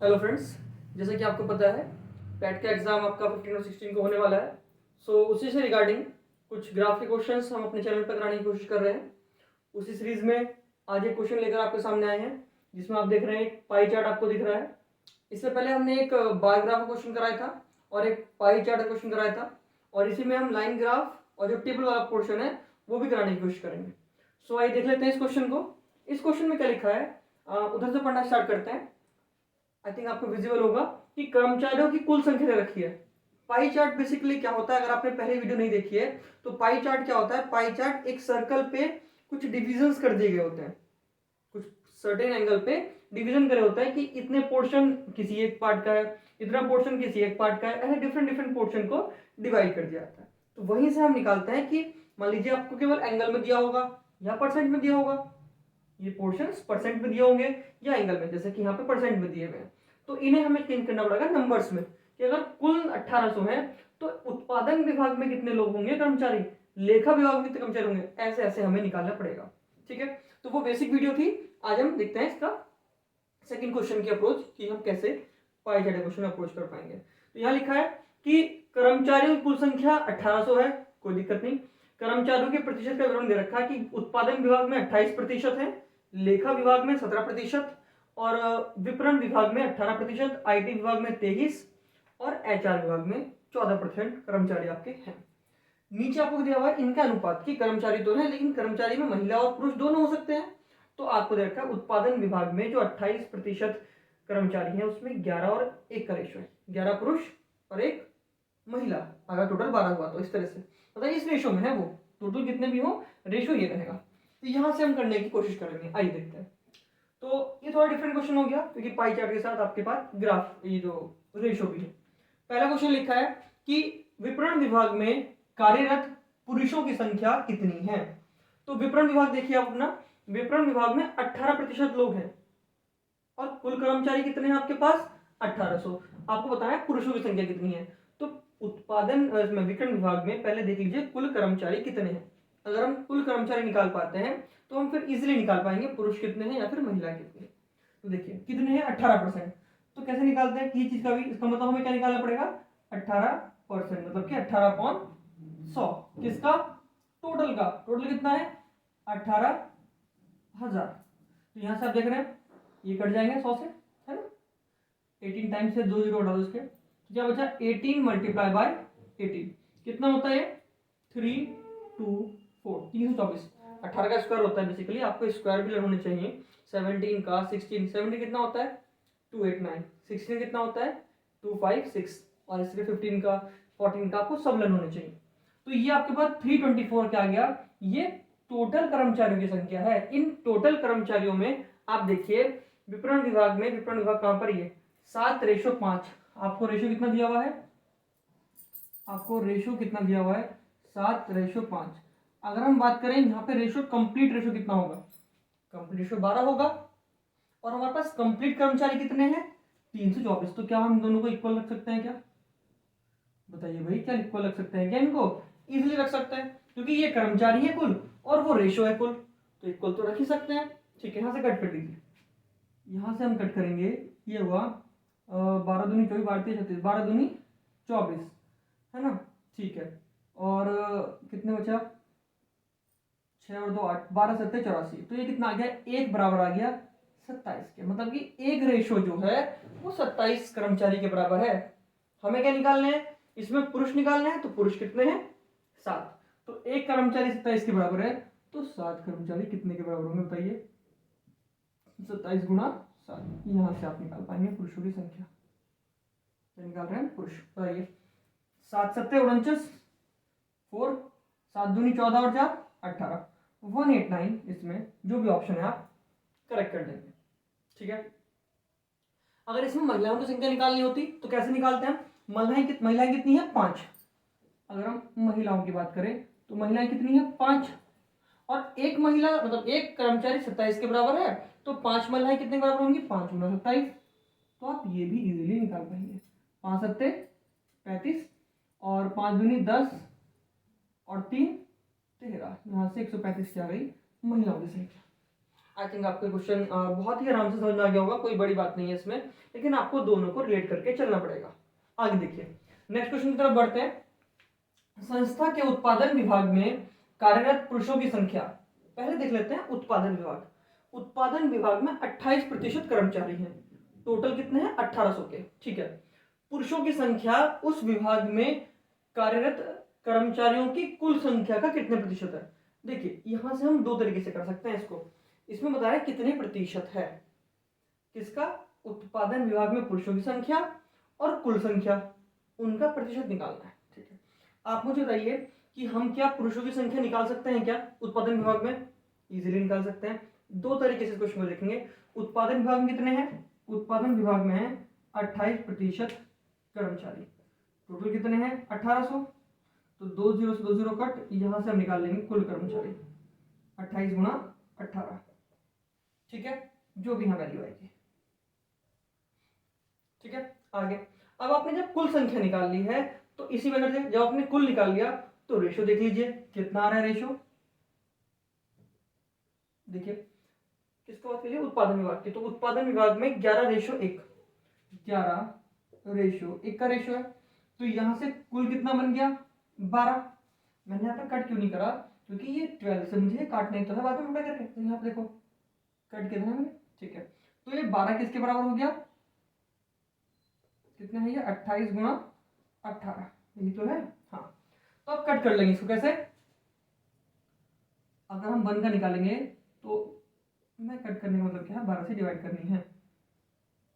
Hello friends, जैसे कि आपको पता है पैट का एग्ज़ाम आपका 15 और 16 को होने वाला है। सो उसी से रिगार्डिंग कुछ ग्राफ के क्वेश्चंस हम अपने चैनल पर कराने की कोशिश कर रहे हैं। उसी सीरीज़ में आज एक क्वेश्चन लेकर आपके सामने आए हैं जिसमें आप देख रहे हैं एक पाई चार्ट आपको दिख रहा है। इससे पहले हमने एक बार ग्राफ का क्वेश्चन कराया था और एक पाई चार्ट का क्वेश्चन कराया था और इसी में हम लाइन ग्राफ और जो टेबल वाला पोर्शन है वो भी कराने की कोशिश करेंगे। सो आइए देख लेते हैं इस क्वेश्चन को। इस क्वेश्चन में क्या लिखा है, उधर से पढ़ना स्टार्ट करते हैं। आई थिंक आपको विजिबल होगा कि कर्मचारियों की कुल संख्या दे रखी है। पाई चार्ट बेसिकली क्या होता है, अगर आपने पहले वीडियो नहीं देखी है तो पाई चार्ट क्या होता है। पाई चार्ट एक सर्कल पे कुछ डिविजन्स कर दिए गए होते हैं, कुछ सर्टेन एंगल पे डिवीजन करे होता है कि इतने पोर्शन किसी एक पार्ट का है, इतना पोर्शन किसी एक पार्ट का है, ऐसे डिफरेंट डिफरेंट पोर्शन को डिवाइड कर दिया जाता है। तो वहीं से हम निकालते हैं कि मान लीजिए आपको केवल एंगल में दिया होगा या परसेंट में दिया होगा, ये पोर्शंस परसेंट में दिए होंगे या एंगल में, जैसे कि यहाँ पे परसेंट में दिए हुए हैं। तो इन्हें हमें चेंज करना पड़ेगा नंबर्स में कि अगर कुल 1800 है तो उत्पादन विभाग में कितने लोग होंगे कर्मचारी, लेखा विभाग में कितने कर्मचारी होंगे, ऐसे ऐसे हमें निकालना पड़ेगा। ठीक है, तो वो बेसिक वीडियो थी। आज हम देखते हैं इसका सेकंड क्वेश्चन की अप्रोच कि हम कैसे पाई चार्ट क्वेश्चन अप्रोच कर पाएंगे। तो यहाँ लिखा है कि कर्मचारियों की कुल संख्या 1800 है, कोई दिक्कत नहीं। कर्मचारियों के प्रतिशत का विवरण दे रखा है कि उत्पादन विभाग में 28% है, लेखा विभाग में 17% और विपणन विभाग में 18%, आईटी विभाग में 23 और एचआर विभाग में 14% कर्मचारी आपके हैं। नीचे आपको दिया हुआ है इनका अनुपात की कर्मचारी तो है लेकिन कर्मचारी में महिला और पुरुष दोनों हो सकते हैं। तो आपको दे रखा है उत्पादन विभाग में जो 28% कर्मचारी हैं उसमें 11 और 1 का रेशो है, 11 पुरुष और 1 महिला, अगर टोटल 12 हुआ तो इस तरह से मतलब इस रेशो में है, वो टोटल कितने भी हो रेशो ये रहेगा। तो यहां से हम करने की कोशिश करेंगे, आइए देखते हैं। तो ये थोड़ा डिफरेंट क्वेश्चन हो गया क्योंकि पाई चार्ट के साथ आपके पास ग्राफ ये जो रेशो भी है। पहला क्वेश्चन लिखा है कि विपणन विभाग में कार्यरत पुरुषों की संख्या कितनी है। तो विपणन विभाग देखिए आप अपना, विपणन विभाग में 18% लोग हैं और कुल कर्मचारी कितने हैं आपके पास 1800। आपको बताया पुरुषों की संख्या कितनी है। तो उत्पादन विपणन विभाग में पहले देख लीजिए कुल कर्मचारी कितने हैं। अगर हम कुल कर्मचारी निकाल पाते हैं तो हम फिर इजीली निकाल पाएंगे पुरुष कितने हैं या फिर महिला कितनी है। तो देखिए कितने हैं 18%। तो कैसे निकालते हैं कि चीज का भी, इसका मतलब हमें क्या निकालना पड़ेगा 18%, मतलब कि 18/100 किसका, टोटल का। टोटल कितना है 18,000। तो यहां से आप देख रहे हैं ये कट जाएंगे 100 से, है ना। 18 टाइम्स से 2 जीरो हटा दो इसके, तो क्या बचा 18 मल्टीप्लाई बाय 18 कितना होता है 324, 324। 18 का स्क्वायर होता है बेसिकली, आपको स्क्वायर भी होने चाहिए। 17 का 16, 17 कितना होता है 289, 16 कितना होता है 256 और इसके 15 का 14 का आपको सब लर्न होने चाहिए। तो ये आपके पास 324 क्या आ गया, ये टोटल कर्मचारियों की संख्या है। इन टोटल कर्मचारियों में आप देखिए विपणन विभाग में, विपणन विभाग कहां पर, ये 7:5। आपको रेशो कितना दिया हुआ है, आपको रेशो कितना दिया हुआ है 7:5। अगर हम बात करें यहाँ पे रेशो, कंप्लीट रेशो कितना होगा, कंप्लीट रेशो 12 होगा और हमारे पास कंप्लीट कर्मचारी कितने हैं 324। तो क्या हम दोनों को इक्वल रख सकते हैं क्या, बताइए भाई, क्या इक्वल रख सकते हैं क्या, इनको इजीली रख सकते हैं क्योंकि ये कर्मचारी है कुल और वो रेशो है कुल, तो इक्वल तो रख ही सकते हैं। ठीक है, यहाँ से कट कर दीजिए, यहाँ से हम कट करेंगे, ये हुआ 12 दूनी 24, 12 तीन 36, 12 दूनी 24, है ना। ठीक है, और कितने बचा 6 और 2 8, 12 7 84। तो ये कितना आ गया, एक बराबर आ गया 27 के, मतलब कि एक रेशो जो है वो 27 कर्मचारी के बराबर है। हमें क्या निकालना है, इसमें पुरुष निकालना है, तो पुरुष कितने हैं 7। तो एक कर्मचारी 27 के बराबर है, तो 7 कर्मचारी कितने के बराबर होंगे बताइए, 27 गुणा 7। यहां से आप निकाल पाएंगे पुरुषों की संख्या। निकाल रहे हैं पुरुष, बताइए 7 7 49, 4 7 दूनी 14 और 4 18, 189। इसमें जो भी ऑप्शन है आप करेक्ट कर देंगे। ठीक है, अगर इसमें महिलाओं की संख्या निकालनी होती तो कैसे निकालते हैं, महिलाएं कितनी है 5। अगर हम महिलाओं की बात करें तो महिलाएं कितनी है 5 और एक महिला मतलब एक कर्मचारी 27 के बराबर है, तो 5 महिलाएं कितने के बराबर होंगी 5 गुना 27। तो आप ये भी इजीली निकाल पाएंगे, 5 7 35 और 5 दूनी 10 और 3 13, यहाँ से 135 की आ गई महिलाओं की संख्या। आई थिंक आपको क्वेश्चन बहुत ही आराम से समझ में आ गया होगा, कोई बड़ी बात नहीं है इसमें, लेकिन आपको दोनों को रिलेट करके चलना पड़ेगा। आगे देखिए, नेक्स्ट क्वेश्चन की तरफ बढ़ते हैं। संस्था के उत्पादन विभाग में कार्यरत पुरुषों की संख्या, पहले देख लेते हैं उत्पादन विभाग। उत्पादन विभाग में 28% कर्मचारी हैं, टोटल कितने हैं 1800 के, ठीक है। पुरुषों की संख्या उस विभाग में कार्यरत कर्मचारियों की कुल संख्या का कितने प्रतिशत है। देखिए यहां से हम दो तरीके से कर सकते हैं इसको, इसमें बता रहे कितने प्रतिशत है किसका, उत्पादन विभाग में पुरुषों की संख्या और कुल संख्या, उनका प्रतिशत निकालना है, ठीक है। आप मुझे बताइए कि हम क्या पुरुषों की संख्या निकाल सकते हैं क्या उत्पादन विभाग में, इजीली निकाल सकते हैं। दो तरीके से क्वेश्चन को देखेंगे। उत्पादन विभाग में कितने हैं, उत्पादन विभाग में है 28% कर्मचारी, टोटल कितने हैं 1800, तो 2 0 से 2 0 कट, यहां से हम निकाल लेंगे कुल कर्मचारी 28 गुणा 18, ठीक है, जो भी यहां वैल्यू आएगी, ठीक है। आगे अब आपने जब कुल संख्या निकाल ली है तो इसी वजह से जब आपने कुल निकाल लिया तो रेशो देख लीजिए कितना आ रहा है रेशो। देखिए किसको बात करिए, उत्पादन विभाग की, तो उत्पादन विभाग में 11:1, 11:1 का रेशो है, तो यहां से कुल कितना बन गया 12। मैंने यहाँ पे कट क्यों नहीं करा, क्योंकि ये 12 से मुझे काटना ही तो है बाद में करके, तो यहाँ पे देखो कट कितना है, ठीक है। तो ये 12 किसके बराबर हो गया, कितना है ये 28 गुणा 18, यही तो है, हाँ। तो अब कट कर लेंगे इसको कैसे, अगर हम 1 का निकालेंगे तो मैं कट करने का मतलब क्या है, 12 से डिवाइड करनी है,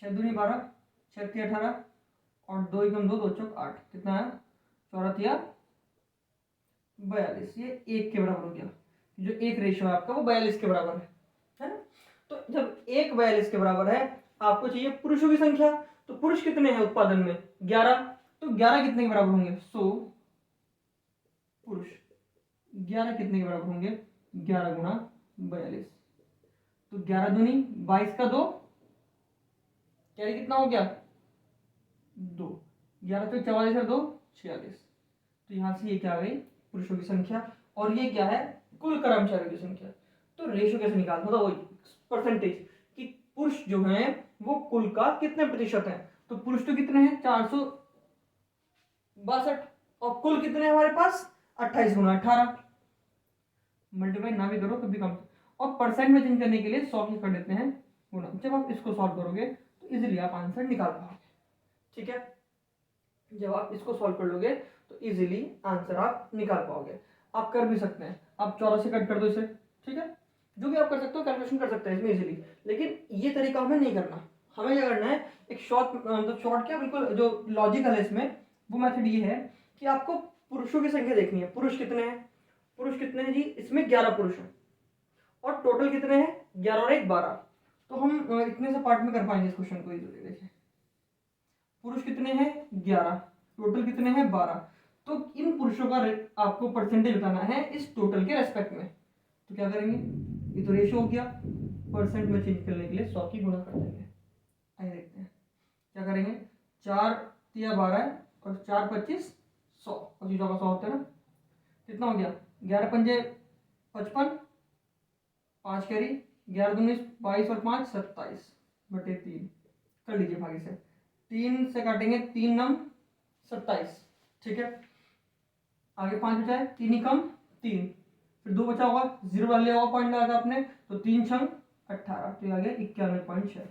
6 दूनी 12, 6 3 18 और 2 एकम 2, 2 चौक 8, कितना है 4 3 42, ये 1 के बराबर हो गया। जो एक रेशियो है आपका वो 42 के बराबर है ना। तो जब 1 42 के बराबर है, आपको चाहिए पुरुषों की संख्या, तो पुरुष कितने हैं उत्पादन में 11, तो 11 कितने के बराबर होंगे 100 पुरुष, 11 कितने के बराबर होंगे 11 गुणा 42, तो 11 दूनी 22 का 2, कैरी कितना हो गया 2, 11 तो 44 और 2 46, तो यहां से ये क्या आ गई पुरुषों की संख्या, और ये क्या है कुल कर्मचारियों की संख्या। तो रेशो कैसे निकालना था, वही परसेंटेज कि पुरुष जो हैं वो कुल का कितने प्रतिशत है, तो पुरुष तो कितने हैं 462 और कुल कितने हैं हमारे पास 28 गुणा 18, मल्टीप्लाई ना भी करो कभी कम, और परसेंट में चेंज करने के लिए 100 की कर देते हैं गुणा। जब आप इसको सॉल्व करोगे तो इजीली आप आंसर निकाल पाओगे, ठीक है। जब आप इसको सॉल्व कर लोगे तो इजीली आंसर आप निकाल पाओगे। आप कर भी सकते हैं, आप 14 से कट कर दो इसे, ठीक है, जो भी आप कर सकते हो कैलकुलेशन कर सकते हैं इसमें इजीली, लेकिन ये तरीका हमें नहीं करना। हमें क्या करना है, एक शॉर्ट क्या बिल्कुल जो लॉजिकल है इसमें, वो मेथड ये है कि आपको पुरुषों की संख्या देखनी है। पुरुष कितने हैं, पुरुष कितने हैं जी, इसमें 11 पुरुष हैं और टोटल कितने हैं 11 और 1 12, तो हम इतने से पार्ट में कर पाएंगे इस क्वेश्चन को इजीली। देखिए पुरुष कितने हैं 11, टोटल कितने हैं 12, तो इन पुरुषों का आपको परसेंटेज बताना है इस टोटल के रेस्पेक्ट में, तो क्या करेंगे, ये तो रेशियो हो गया, परसेंट में चेंज करने के लिए 100 की गुणा कर देंगे। आइए देखते हैं क्या करेंगे, 4 3 12 और 4 25 100, और जीरो का 100 होता है ना, कितना हो गया 11 पंजे 55, 5 कैरी 11 दूनी 22 और 5 27 बटे 3, कर लीजिए भागी से, 3 से काटेंगे 3 नम 27, ठीक है। आगे 5 बचा है, 3 ही कम 3, फिर 2 बचा होगा, 0 डाल लिया होगा पॉइंट लगाया आपने, तो 3 छंग 18, तो आ गया 91.6।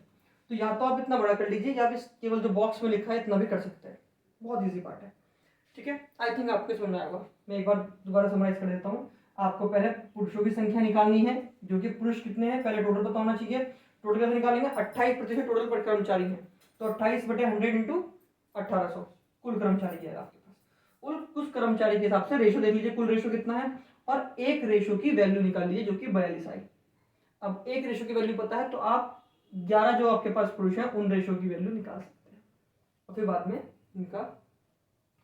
तो या तो आप इतना बड़ा कर लीजिए या इस केवल जो बॉक्स में लिखा है इतना भी कर सकते हैं, बहुत ईजी पार्ट है, ठीक है। आई थिंक आपको समझ में आएगा। मैं एक बार दोबारा समराइज कर देता हूँ। आपको पहले पुरुषों की संख्या निकालनी है, जो कि पुरुष कितने हैं पहले टोटल पता होना चाहिए। टोटल कैसे निकालेंगे, 28% टोटल पर कर्मचारी हैं, तो 28 बटे 100 इंटू 1800 कुल कर्मचारी है आपके पास। उस कर्मचारी के हिसाब से रेशो देख लीजिए कुल रेशो कितना है, और एक रेशो की वैल्यू निकाल लीजिए जो कि 42 आई। अब एक रेशो की वैल्यू पता है तो आप 11 जो आपके पास पुरुष हैं उन रेशो की वैल्यू निकाल सकते हैं, और फिर बाद में इनका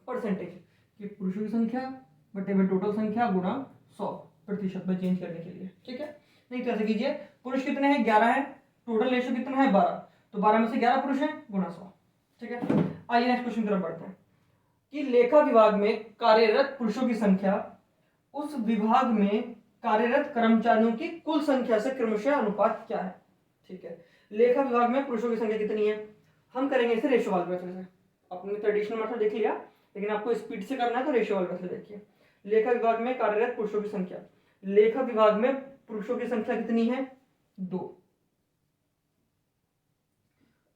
परसेंटेज कि पुरुषों की संख्या बटे में टोटल संख्या गुणा 100% में चेंज करने के लिए, ठीक है। नहीं तो ऐसे कीजिए, पुरुष कितने हैं 11 है, टोटल रेशो कितना है 12, तो 12 में से 11 पुरुष हैं गुणा 100, ठीक है। आइए नेक्स्ट क्वेश्चन की तरफ बढ़ते हैं कि लेखा विभाग में कार्यरत पुरुषों की संख्या उस विभाग में कार्यरत कर्मचारियों की कुल संख्या से क्रमशः अनुपात क्या है। ठीक है, लेखा विभाग में पुरुषों की संख्या कितनी है, हम करेंगे इसे रेशो वाले मेथड से। अपने ट्रेडिशनल मेथड देख लिया, लेकिन आपको स्पीड से करना है तो रेशो वाले मेथड देखिए। लेखा विभाग में कार्यरत पुरुषों की संख्या, लेखा विभाग में पुरुषों की संख्या कितनी है, 2।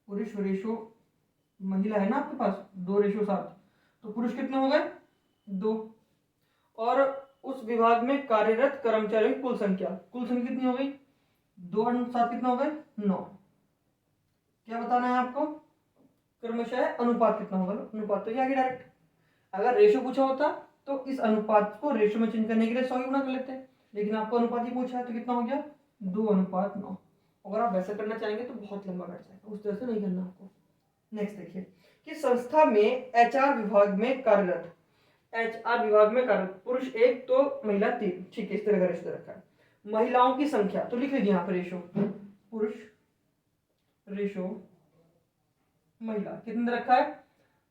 पुरुष रेशो महिला है ना आपके पास, 2:7, तो पुरुष कितने हो गए, 2। और उस विभाग में कार्यरत कर्मचारियों की कुल संख्या कितनी हो गई, 2:7 कितना हो गए, 9। क्या बताना है आपको, क्रमशः अनुपात कितना होगा, अनुपात तो ये आगे डायरेक्ट। अगर रेशो पूछा होता तो इस अनुपात को रेशो में चेंज करने के लिए 100 गुना कर लेते, लेकिन आपको अनुपात ही पूछा है तो कितना हो गया, 2:9। अगर आप वैसे करना चाहेंगे तो बहुत लंबा बैठ जाएगा, उस तरह से नहीं करना आपको। नेक्स्ट देखिए कि संस्था में एचआर विभाग में कार्यरत पुरुष 1 तो महिला 3। ठीक है, इस तरह का रेशो रखा है। महिलाओं की संख्या तो लिख लीजिए यहाँ पर, रेशो पुरुष रेशो महिला कितने रखा है,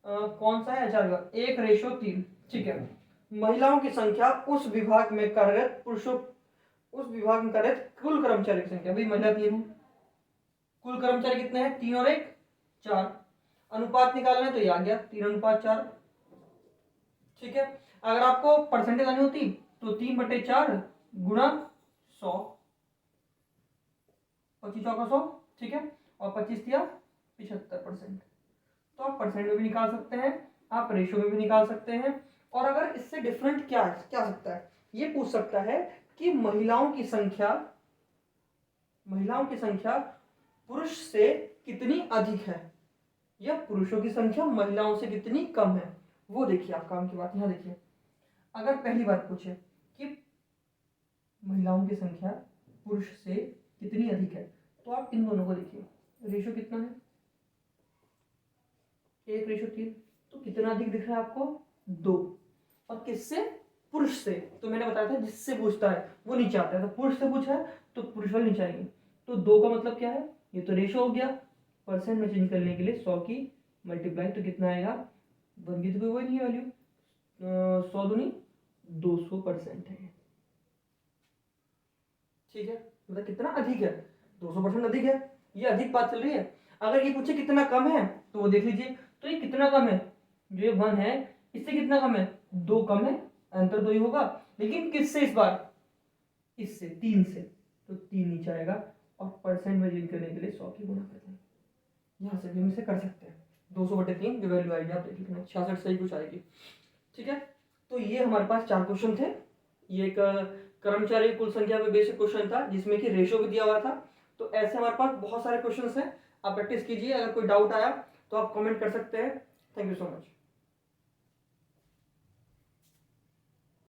कौन सा है, एचआर विभाग, 1:3। ठीक है, महिलाओं की संख्या उस विभाग में कार्यरत कुल कर्मचारी की संख्या, भाई महिला 3 है, कुल कर्मचारी कितने हैं, 3 और 1 4। अनुपात निकालना है तो ये आ गया 3:4। ठीक है, अगर आपको परसेंटेज आनी होती तो 3/4 गुणा 100, 25 चौका 100। ठीक है, और 25 दिया 75%। तो आप परसेंट में भी निकाल सकते हैं, आप रेशो में भी निकाल सकते हैं। और अगर इससे डिफरेंट क्या सकता है, ये पूछ सकता है कि महिलाओं की संख्या पुरुष से कितनी अधिक है या पुरुषों की संख्या महिलाओं से कितनी कम है। वो देखिए आप काम की बात, यहां देखिए, अगर पहली बात पूछे कि महिलाओं की संख्या पुरुष से कितनी अधिक है, तो आप इन दोनों को देखिए, रेशो कितना है, 1:3। तो कितना अधिक दिख रहा है आपको, 2। और किससे, पुरुष से। तो मैंने बताया था जिससे पूछता है वो नीचे आता है, तो पुरुष से पूछा है तो पुरुष वाले नीचे आएंगे। तो 2 का मतलब क्या है, ये तो रेशो हो गया, परसेंट में चेंज करने के लिए 100 की मल्टीप्लाई, तो कितना आएगा, 1 की तो कोई नहीं है वैल्यू, 100 दूनी 200% है। ठीक है, मतलब कितना अधिक है, 200% अधिक है, ये अधिक बात चल रही है। अगर ये पूछे कितना कम है तो वो देख लीजिए, तो ये कितना कम है, जो ये 1 है इससे कितना कम है, 2 कम है, अंतर 2 ही होगा, लेकिन किससे, इस बार इससे 3 से, तो 3 नीचे आएगा। और परसेंट में चेंज करने के लिए 100 की गुणा कर देंगे, यहाँ से भी हम इसे कर सकते हैं। 200/3 जो वैल्यू आएगी आप देख लेना, 66 सही कुछ आएगी। ठीक है, तो ये हमारे पास 4 क्वेश्चन थे। ये एक कर्मचारी कुल संख्या पे बेसिक क्वेश्चन था जिसमें कि रेशो भी दिया हुआ था। तो ऐसे हमारे पास बहुत सारे क्वेश्चन हैं, आप प्रैक्टिस कीजिए। अगर कोई डाउट आया तो आप कमेंट कर सकते हैं। Thank you so much.